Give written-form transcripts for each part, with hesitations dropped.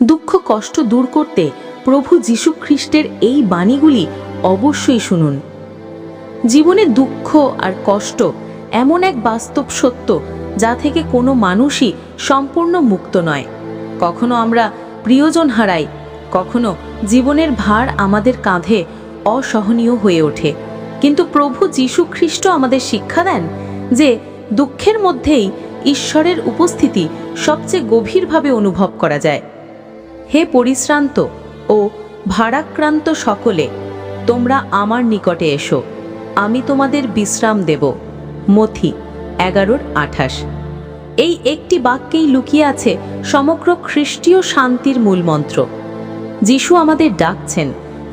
দুঃখ কষ্ট দূর করতে প্রভু যীশু খ্রিস্টের এই বাণীগুলি অবশ্যই শুনুন। জীবনে দুঃখ আর কষ্ট এমন এক বাস্তব সত্য যা থেকে কোনো মানুষই সম্পূর্ণ মুক্ত নয়। কখনো আমরা প্রিয়জন হারাই, কখনো জীবনের ভার আমাদের কাঁধে অসহনীয় হয়ে ওঠে, কিন্তু প্রভু যীশু খ্রিস্ট আমাদের শিক্ষা দেন যে দুঃখের মধ্যেই ঈশ্বরের উপস্থিতি সবচেয়ে গভীরভাবে অনুভব করা যায়। হে পরিশ্রান্ত ও ভারাক্রান্ত সকলে, তোমরা আমার নিকটে এসো, আমি তোমাদের বিশ্রাম দেব। মথি 11:28। এই একটি বাক্যেই লুকিয়ে আছে সমগ্র খ্রিস্টীয় শান্তির মূলমন্ত্র। যিশু আমাদের ডাকছেন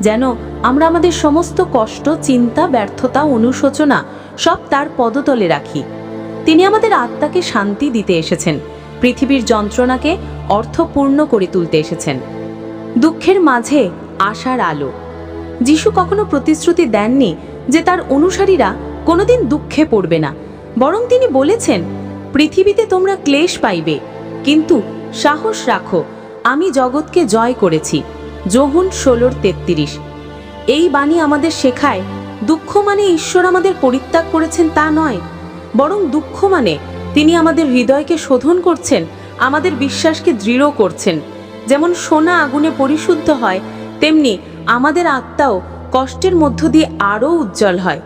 যেন আমরা আমাদের সমস্ত কষ্ট, চিন্তা, ব্যর্থতা, অনুশোচনা সব তার পদতলে রাখি। তিনি আমাদের আত্মাকে শান্তি দিতে এসেছেন, পৃথিবীর যন্ত্রণাকে অর্থপূর্ণ করে তুলতে এসেছেন। দুঃখের মাঝে আশার আলো। যিশু কখনো প্রতিশ্রুতি দেননি যে তার অনুসারীরা কোনোদিন দুঃখে পড়বে না, বরং তিনি বলেছেন, পৃথিবীতে তোমরা ক্লেশ পাইবে, কিন্তু সাহস রাখো, আমি জগৎকে জয় করেছি। যোহন 16:33। এই বাণী আমাদের শেখায় দুঃখ মানে ঈশ্বর আমাদের পরিত্যাগ করেছেন তা নয়, বরং দুঃখ মানে তিনি আমাদের হৃদয়কে শোধন করছেন, আমাদের বিশ্বাসকে দৃঢ় করছেন। যেমন সোনা আগুনে পরিশুদ্ধ হয়, তেমনি আমাদের আত্মাও কষ্টের মধ্য দিয়ে আরও উজ্জ্বল হয়।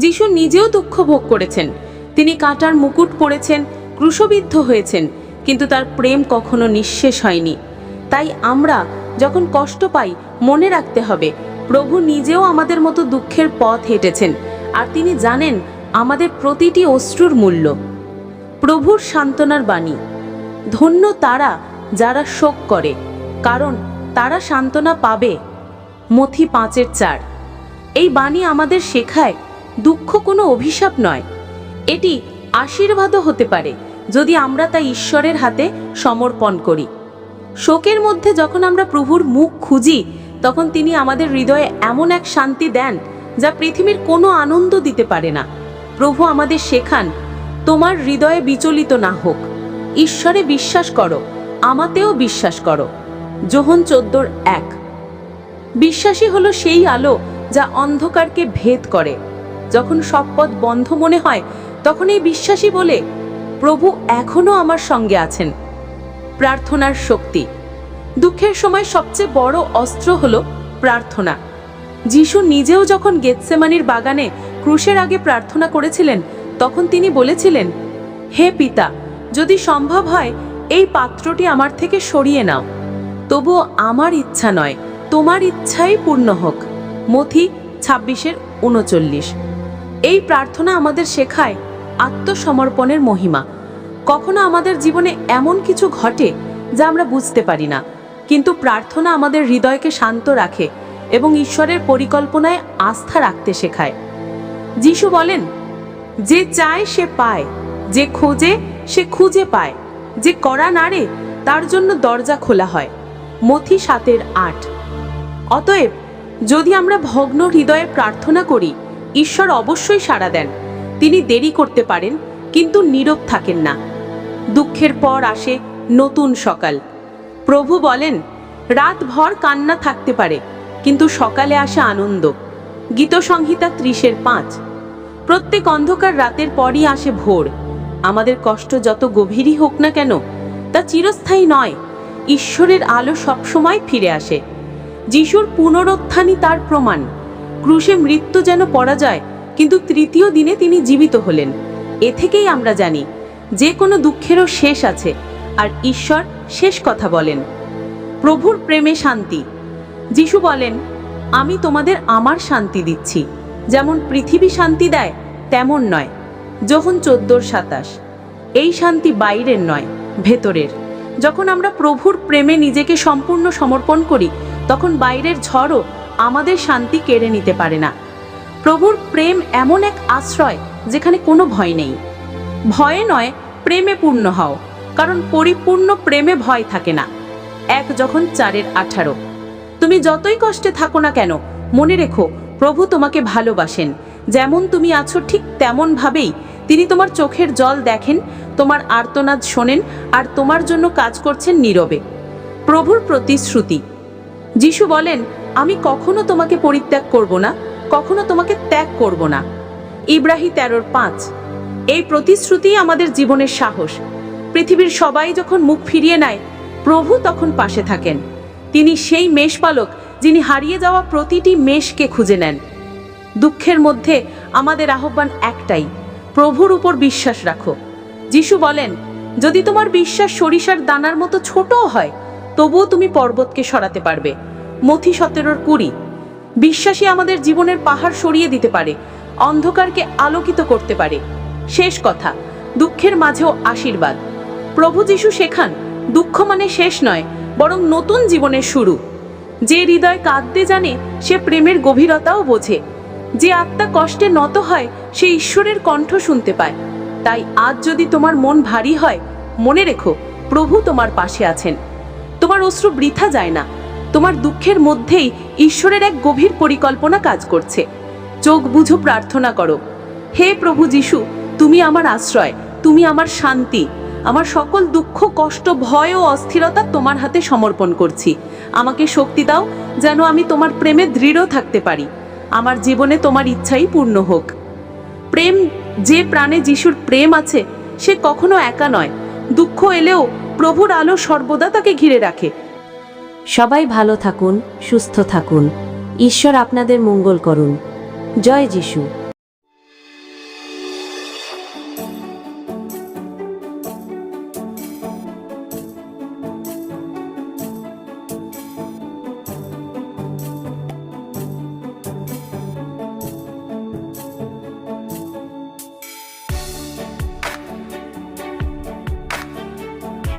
যিশু নিজেও দুঃখ ভোগ করেছেন, তিনি কাঁটার মুকুট পরেছেন, ক্রুশবিদ্ধ হয়েছেন, কিন্তু তার প্রেম কখনো নিঃশেষ হয়নি। তাই আমরা যখন কষ্ট পাই, মনে রাখতে হবে প্রভু নিজেও আমাদের মতো দুঃখের পথ হেঁটেছেন, আর তিনি জানেন আমাদের প্রতিটি অশ্রুর মূল্য। প্রভুর সান্ত্বনার বাণী। ধন্য তারা যারা শোক করে, কারণ তারা সান্ত্বনা পাবে। মথি 5:4। এই বাণী আমাদের শেখায় দুঃখ কোনো অভিশাপ নয়, এটি আশীর্বাদও হতে পারে যদি আমরা তা ঈশ্বরের হাতে সমর্পণ করি। শোকের মধ্যে যখন আমরা প্রভুর মুখ খুঁজি, তখন তিনি আমাদের হৃদয়ে এমন এক শান্তি দেন যা পৃথিবীর কোনো আনন্দ দিতে পারে না। প্রভু আমাদের শেখান, তোমার হৃদয়ে বিচলিত না হোক, ঈশ্বরে বিশ্বাস করো, আমাতেও বিশ্বাস করো। যোহন 14:1। বিশ্বাসী হলো সেই আলো যা অন্ধকারকে ভেদ করে। যখন সব পথ বন্ধ মনে হয়, তখন এই বিশ্বাসী বলে, প্রভু এখনো আমার সঙ্গে আছেন। প্রার্থনার শক্তি। দুঃখের সময় সবচেয়ে বড় অস্ত্র হলো প্রার্থনা। যিশু নিজেও যখন গেতসেমানির বাগানে ক্রুশের আগে প্রার্থনা করেছিলেন, তখন তিনি বলেছিলেন, হে পিতা, যদি সম্ভব হয় এই পাত্রটি আমার থেকে সরিয়ে নাও, তবুও আমার ইচ্ছা নয়, তোমার ইচ্ছাই পূর্ণ হোক। মথি 26:39। এই প্রার্থনা আমাদের শেখায় আত্মসমর্পণের মহিমা। কখনো আমাদের জীবনে এমন কিছু ঘটে যা আমরা বুঝতে পারি না, কিন্তু প্রার্থনা আমাদের হৃদয়কে শান্ত রাখে এবং ঈশ্বরের পরিকল্পনায় আস্থা রাখতে শেখায়। যিশু বলেন, যে চায় সে পায়, যে খোঁজে সে খুঁজে পায়, যে কড়া নাড়ে তার জন্য দরজা খোলা হয়। মথি 7:8। অতএব যদি আমরা ভগ্ন হৃদয়ে প্রার্থনা করি, ঈশ্বর অবশ্যই সাড়া দেন। তিনি দেরি করতে পারেন, কিন্তু নীরব থাকেন না। দুঃখের পর আসে নতুন সকাল। প্রভু বলেন, রাত ভর কান্না থাকতে পারে, কিন্তু সকালে আসে আনন্দ। গীতসংহিতা 30:5। প্রত্যেক অন্ধকার রাতের পরই আসে ভোর। আমাদের কষ্ট যত গভীরই হোক না কেন, তা চিরস্থায়ী নয়। ঈশ্বরের আলো সবসময় ফিরে আসে। যিশুর পুনরুত্থানই তার প্রমাণ। ক্রুশে মৃত্যু যেন পরাজয়, কিন্তু তৃতীয় দিনে তিনি জীবিত হলেন। এ থেকেই আমরা জানি যে কোনো দুঃখেরও শেষ আছে, আর ঈশ্বর শেষ কথা বলেন। প্রভুর প্রেমে শান্তি। যিশু বলেন, আমি তোমাদের আমার শান্তি দিচ্ছি, যেমন পৃথিবী শান্তি দেয় তেমন নয়। যোহন 14:27। এই শান্তি বাইরের নয়, ভেতরের। যখন আমরা প্রভুর প্রেমে নিজেকে সম্পূর্ণ সমর্পণ করি, তখন বাইরের ঝড়ও আমাদের শান্তি কেড়ে নিতে পারে না। প্রভুর প্রেম এমন এক আশ্রয় যেখানে কোনো ভয় নেই। ভয়ে নয়, প্রেমে পূর্ণ হও, কারণ পরিপূর্ণ প্রেমে ভয় থাকে না। 1 যখন 4:18। তুমি যতই কষ্টে থাকো না কেন, মনে রেখো প্রভু তোমাকে ভালোবাসেন। যেমন তুমি আছো ঠিক তেমন ভাবেই তিনি তোমার চোখের জল দেখেন, তোমার আর্তনাদ শোনেন, আর তোমার জন্য কাজ করছেন নীরবে। প্রভুর প্রতিশ্রুতি। যিশু বলেন, আমি কখনো তোমাকে পরিত্যাগ করব না, কখনো তোমাকে ত্যাগ করব না। ইব্রাহিম 13:5। এই প্রতিশ্রুতি আমাদের জীবনের সাহস। পৃথিবীর সবাই যখন মুখ ফিরিয়ে নেয়, প্রভু তখন পাশে থাকেন। তিনি সেই মেষপালক যিনি হারিয়ে যাওয়া প্রতিটি মেষকে খুঁজে নেন। দুঃখের মধ্যে আমাদের আহ্বান একটাই, প্রভুর উপর বিশ্বাস রাখো। যিশু বলেন, যদি তোমার বিশ্বাস সরিষার দানার মতো ছোটও হয়, তবুও তুমি পর্বতকে সরাতে পারবে। মথি 17:20। বিশ্বাসী আমাদের জীবনের পাহাড় সরিয়ে দিতে পারে, অন্ধকারকে আলোকিত করতে পারে। শেষ কথা, দুঃখের মাঝেও আশীর্বাদ। প্রভু যিশু শেখান, দুঃখ মানে শেষ নয়, বরং নতুন জীবনের শুরু। যে হৃদয় কাঁদতে জানে সে প্রেমের গভীরতাও বোঝে। যে আত্মা কষ্টে নত হয় সে ঈশ্বরের কণ্ঠ শুনতে পায়। তাই আজ যদি তোমার মন ভারী হয়, মনে রেখো, প্রভু তোমার পাশে আছেন। তোমার অশ্রু বৃথা যায় না। তোমার দুঃখের মধ্যেই ঈশ্বরের এক গভীর পরিকল্পনা কাজ করছে। চোখ বুঝো, প্রার্থনা করো। হে প্রভু যিশু, তুমি আমার আশ্রয়, তুমি আমার শান্তি। আমার সকল দুঃখ, কষ্ট, ভয় ও অস্থিরতা তোমার হাতে সমর্পণ করছি। আমাকে শক্তি দাও যেন আমি তোমার প্রেমে দৃঢ় থাকতে পারি। আমার জীবনে তোমার ইচ্ছাই পূর্ণ হোক। প্রেম, যে প্রাণে যিশুর প্রেম আছে সে কখনো একা নয়। দুঃখ এলেও প্রভুর আলো সর্বদা তাকে ঘিরে রাখে। সবাই ভালো থাকুন, সুস্থ থাকুন। ঈশ্বর আপনাদের মঙ্গল করুন। জয় যিশু।